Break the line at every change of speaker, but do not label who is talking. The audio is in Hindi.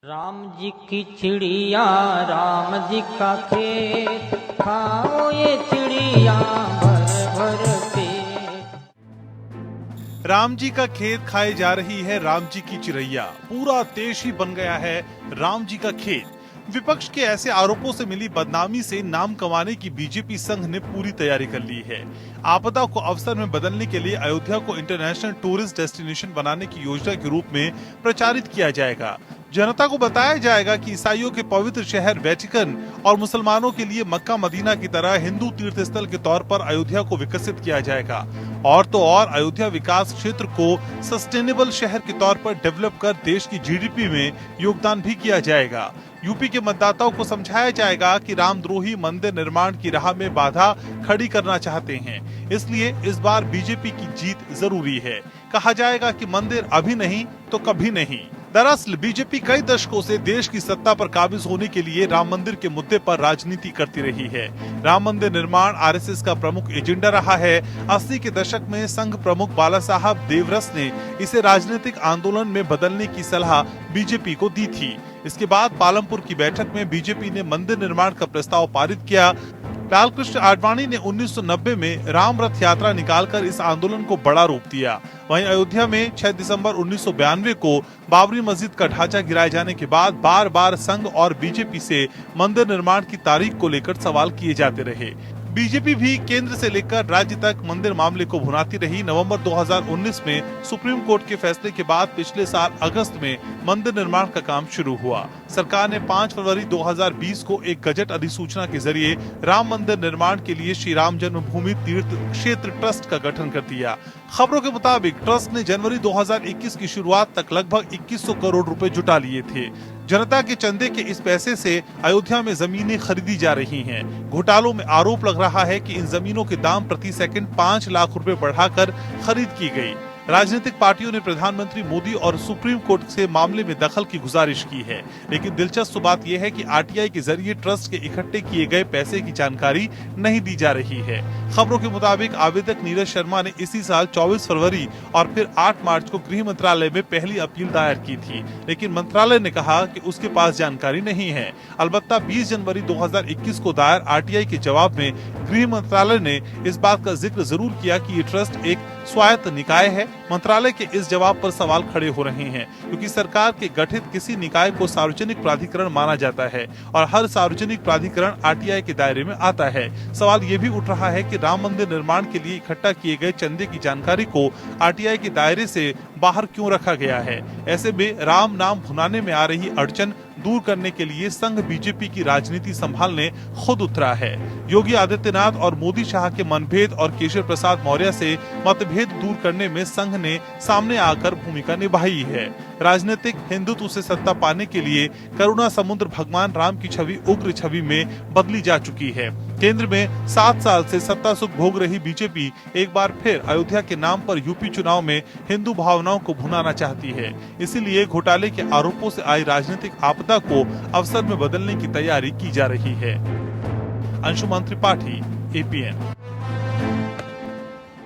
राम जी की चिड़िया राम जी का खेत, खाओ ये चिड़िया भर भर पेट।
राम जी का खेत खाए जा रही है राम जी की चिड़ैया, पूरा देश ही बन गया है राम जी का खेत। विपक्ष के ऐसे आरोपों से मिली बदनामी से नाम कमाने की बीजेपी संघ ने पूरी तैयारी कर ली है। आपदा को अवसर में बदलने के लिए अयोध्या को इंटरनेशनल टूरिस्ट डेस्टिनेशन बनाने की योजना के रूप में प्रचारित किया जाएगा। जनता को बताया जाएगा कि ईसाइयों के पवित्र शहर वेटिकन और मुसलमानों के लिए मक्का मदीना की तरह हिंदू तीर्थ स्थल के तौर पर अयोध्या को विकसित किया जाएगा। और तो और अयोध्या विकास क्षेत्र को सस्टेनेबल शहर के तौर पर डेवलप कर देश की जीडीपी में योगदान भी किया जाएगा। यूपी के मतदाताओं को समझाया जाएगा कि रामद्रोही मंदिर निर्माण की राह में बाधा खड़ी करना चाहते हैं, इसलिए इस बार बीजेपी की जीत जरूरी है। कहा जाएगा कि मंदिर अभी नहीं तो कभी नहीं। दरअसल बीजेपी कई दशकों से देश की सत्ता पर काबिज होने के लिए राम मंदिर के मुद्दे पर राजनीति करती रही है। राम मंदिर निर्माण आरएसएस का प्रमुख एजेंडा रहा है। 80 के दशक में संघ प्रमुख बाला साहब देवरस ने इसे राजनीतिक आंदोलन में बदलने की सलाह बीजेपी को दी थी। इसके बाद पालमपुर की बैठक में बीजेपी ने मंदिर निर्माण का प्रस्ताव पारित किया। लालकृष्ण आडवाणी ने 1990 में राम रथ यात्रा निकालकर इस आंदोलन को बड़ा रूप दिया। वहीं अयोध्या में 6 दिसंबर 1992 को बाबरी मस्जिद का ढांचा गिराए जाने के बाद बार बार संघ और बीजेपी से मंदिर निर्माण की तारीख को लेकर सवाल किए जाते रहे। बीजेपी भी केंद्र से लेकर राज्य तक मंदिर मामले को भुनाती रही। नवंबर 2019 में सुप्रीम कोर्ट के फैसले के बाद पिछले साल अगस्त में मंदिर निर्माण का काम शुरू हुआ। सरकार ने 5 फरवरी 2020 को एक गजट अधिसूचना के जरिए राम मंदिर निर्माण के लिए श्री राम जन्मभूमि तीर्थ क्षेत्र ट्रस्ट का गठन कर दिया। खबरों के मुताबिक ट्रस्ट ने जनवरी 2021 की शुरुआत तक लगभग 2100 करोड़ रुपए जुटा लिए थे। जनता के चंदे के इस पैसे से अयोध्या में जमीनें खरीदी जा रही हैं। घोटालों में आरोप लग रहा है कि इन जमीनों के दाम प्रति सेकंड 5 लाख रुपए बढ़ाकर खरीद की गई। राजनीतिक पार्टियों ने प्रधानमंत्री मोदी और सुप्रीम कोर्ट से मामले में दखल की गुजारिश की है, लेकिन दिलचस्प बात यह है कि आरटीआई के जरिए ट्रस्ट के इकट्ठे किए गए पैसे की जानकारी नहीं दी जा रही है। खबरों के मुताबिक आवेदक नीरज शर्मा ने इसी साल 24 फरवरी और फिर 8 मार्च को गृह मंत्रालय में पहली अपील दायर की थी, लेकिन मंत्रालय ने कहा कि उसके पास जानकारी नहीं है। अलबत्ता 20 जनवरी 2021 को दायर आरटीआई के जवाब में गृह मंत्रालय ने इस बात का जिक्र जरूर किया कि ये ट्रस्ट एक स्वायत्त निकाय है। मंत्रालय के इस जवाब पर सवाल खड़े हो रहे हैं, क्योंकि सरकार के गठित किसी निकाय को सार्वजनिक प्राधिकरण माना जाता है और हर सार्वजनिक प्राधिकरण आरटीआई के दायरे में आता है। सवाल ये भी उठ रहा है कि राम मंदिर निर्माण के लिए इकट्ठा किए गए चंदे की जानकारी को आरटीआई के दायरे से बाहर क्यों रखा गया है। ऐसे में राम नाम भुनाने में आ रही अड़चन दूर करने के लिए संघ बीजेपी की राजनीति संभालने खुद उतरा है। योगी आदित्यनाथ और मोदी शाह के मनभेद और केशव प्रसाद मौर्य से मतभेद दूर करने में संघ ने सामने आकर भूमिका निभाई है। राजनीतिक हिंदुत्व से सत्ता पाने के लिए करुणा समुद्र भगवान राम की छवि उग्र छवि में बदली जा चुकी है। केंद्र में 7 साल से सत्ता सुख भोग रही बीजेपी एक बार फिर अयोध्या के नाम पर यूपी चुनाव में हिंदू भावनाओं को भुनाना चाहती है। इसीलिए घोटाले के आरोपों से आई राजनीतिक को अवसर में बदलने की तैयारी की जा रही है। अंशुमान त्रिपाठी, एपीएन।